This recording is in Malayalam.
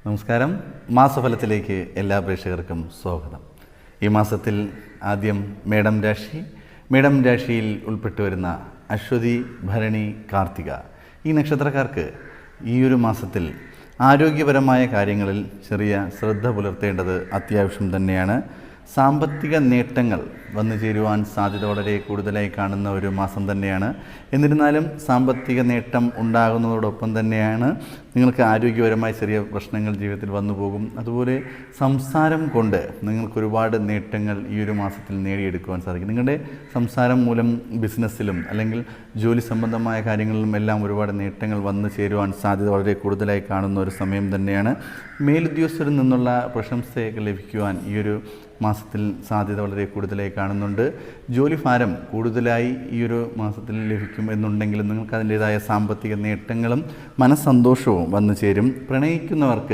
നമസ്കാരം. മാസഫലത്തിലേക്ക് എല്ലാ പ്രേക്ഷകർക്കും സ്വാഗതം. ഈ മാസത്തിൽ ആദ്യം മേടം രാശിയിൽ ഉൾപ്പെട്ടു വരുന്ന അശ്വതി, ഭരണി, കാർത്തിക ഈ നക്ഷത്രക്കാർക്ക് ഈ ഒരു മാസത്തിൽ ആരോഗ്യപരമായ കാര്യങ്ങളിൽ ചെറിയ ശ്രദ്ധ പുലർത്തേണ്ടത് അത്യാവശ്യം തന്നെയാണ്. സാമ്പത്തിക നേട്ടങ്ങൾ വന്നു ചേരുവാൻ സാധ്യത വളരെ കൂടുതലായി കാണുന്ന ഒരു മാസം തന്നെയാണ്. എന്നിരുന്നാലും സാമ്പത്തിക നേട്ടം ഉണ്ടാകുന്നതോടൊപ്പം തന്നെയാണ് നിങ്ങൾക്ക് ആരോഗ്യപരമായ ചെറിയ പ്രശ്നങ്ങൾ ജീവിതത്തിൽ വന്നു പോകും. അതുപോലെ സംസാരം കൊണ്ട് നിങ്ങൾക്ക് ഒരുപാട് നേട്ടങ്ങൾ ഈ ഒരു മാസത്തിൽ നേടിയെടുക്കുവാൻ സാധിക്കും. നിങ്ങളുടെ സംസാരം മൂലം ബിസിനസ്സിലും അല്ലെങ്കിൽ ജോലി സംബന്ധമായ കാര്യങ്ങളിലും എല്ലാം ഒരുപാട് നേട്ടങ്ങൾ വന്നു ചേരുവാൻ സാധ്യത വളരെ കൂടുതലായി കാണുന്ന ഒരു സമയം തന്നെയാണ്. മേലുദ്യോഗസ്ഥരിൽ നിന്നുള്ള പ്രശംസയൊക്കെ ലഭിക്കുവാൻ ഈ ഒരു മാസത്തിൽ സാധ്യത വളരെ കൂടുതലായി കാണുന്നുണ്ട്. ജോലി ഭാരം കൂടുതലായി ഈ ഒരു മാസത്തിൽ ലഭിക്കും എന്നുണ്ടെങ്കിലും നിങ്ങൾക്ക് അതിൻ്റേതായ സാമ്പത്തിക നേട്ടങ്ങളും മനസ്സന്തോഷവും വന്നു ചേരും. പ്രണയിക്കുന്നവർക്ക്